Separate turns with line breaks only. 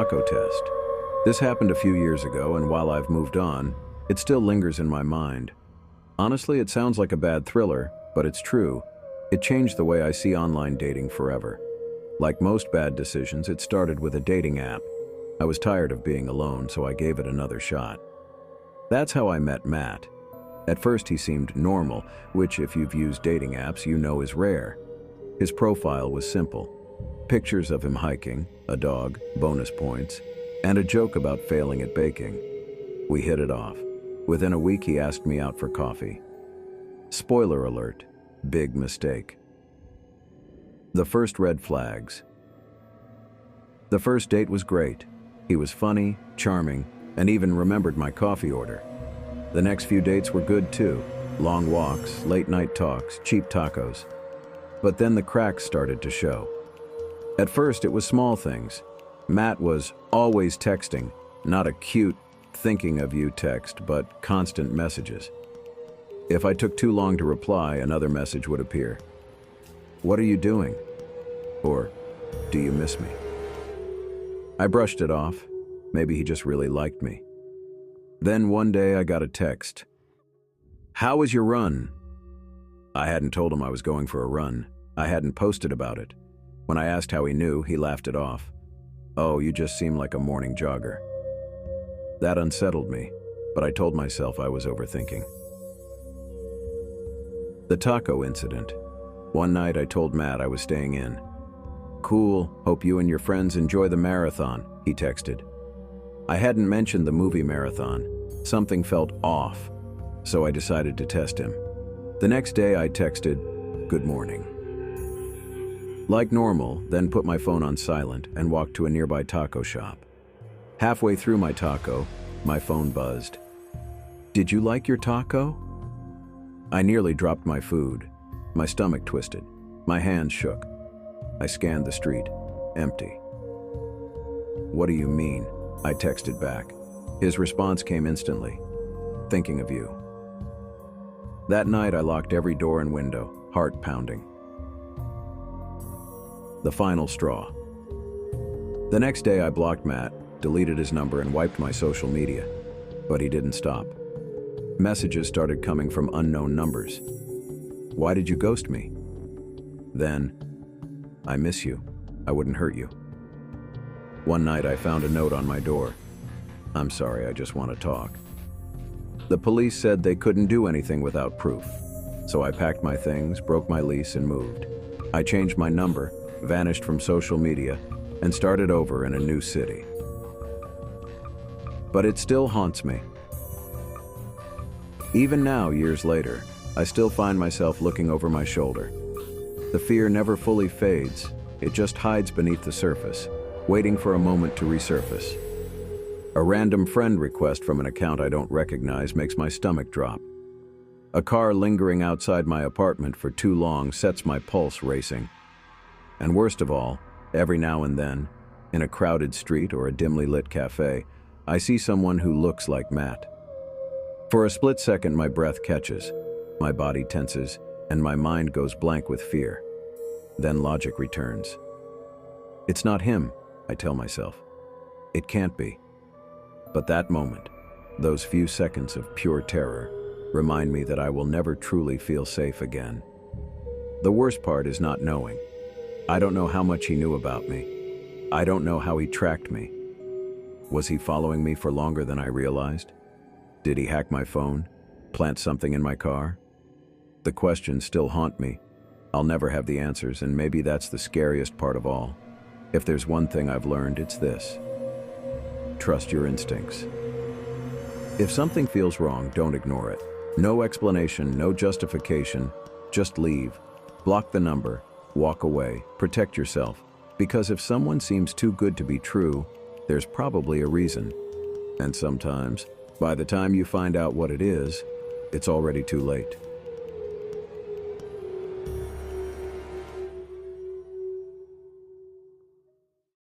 taco test. This happened a few years ago, and while I've moved on, it still lingers in my mind. Honestly, it sounds like a bad thriller, but it's true. It changed the way I see online dating forever. Like most bad decisions, it started with a dating app. I was tired of being alone, so I gave it another shot. That's how I met Matt. At first, he seemed normal, which, if you've used dating apps, you know is rare. His profile was simple. Pictures of him hiking, a dog, bonus points, and a joke about failing at baking. We hit it off. Within a week, he asked me out for coffee. Spoiler alert, big mistake. The first red flags. The first date was great. He was funny, charming, and even remembered my coffee order. The next few dates were good too. Long walks, late night talks, cheap tacos. But then the cracks started to show. At first, it was small things. Matt was always texting, not a cute, thinking of you text, but constant messages. If I took too long to reply, another message would appear. "What are you doing?" Or, "Do you miss me?" I brushed it off. Maybe he just really liked me. Then one day I got a text. "How was your run?" I hadn't told him I was going for a run. I hadn't posted about it. When I asked how he knew, he laughed it off. "Oh, you just seem like a morning jogger." That unsettled me, but I told myself I was overthinking. The taco incident. One night I told Matt I was staying in. "Cool, hope you and your friends enjoy the marathon," he texted. I hadn't mentioned the movie marathon. Something felt off, so I decided to test him. The next day I texted, "Good morning." Like normal, then put my phone on silent and walked to a nearby taco shop. Halfway through my taco, my phone buzzed. "Did you like your taco?" I nearly dropped my food. My stomach twisted. My hands shook. I scanned the street. Empty. "What do you mean?" I texted back. His response came instantly. "Thinking of you." That night I locked every door and window, heart pounding. The final straw. The next day I blocked Matt, deleted his number, and wiped my social media. But he didn't stop. Messages started coming from unknown numbers. "Why did you ghost me?" Then, "I miss you. I wouldn't hurt you." One night I found a note on my door. "I'm sorry, I just want to talk." The police said they couldn't do anything without proof. So I packed my things, broke my lease, and moved. I changed my number, vanished from social media, and started over in a new city. But it still haunts me. Even now, years later, I still find myself looking over my shoulder. The fear never fully fades. It just hides beneath the surface, waiting for a moment to resurface. A random friend request from an account I don't recognize makes my stomach drop. A car lingering outside my apartment for too long sets my pulse racing. And worst of all, every now and then, in a crowded street or a dimly lit cafe, I see someone who looks like Matt. For a split second, my breath catches, my body tenses, and my mind goes blank with fear. Then logic returns. It's not him, I tell myself. It can't be. But that moment, those few seconds of pure terror, remind me that I will never truly feel safe again. The worst part is not knowing. I don't know how much he knew about me. I don't know how he tracked me. Was he following me for longer than I realized? Did he hack my phone? Plant something in my car? The questions still haunt me. I'll never have the answers, and maybe that's the scariest part of all. If there's one thing I've learned, it's this. Trust your instincts. If something feels wrong, don't ignore it. No explanation, no justification. Just leave. Block the number. Walk away. Protect yourself. Because if someone seems too good to be true, there's probably a reason. And sometimes, by the time you find out what it is, it's already too late.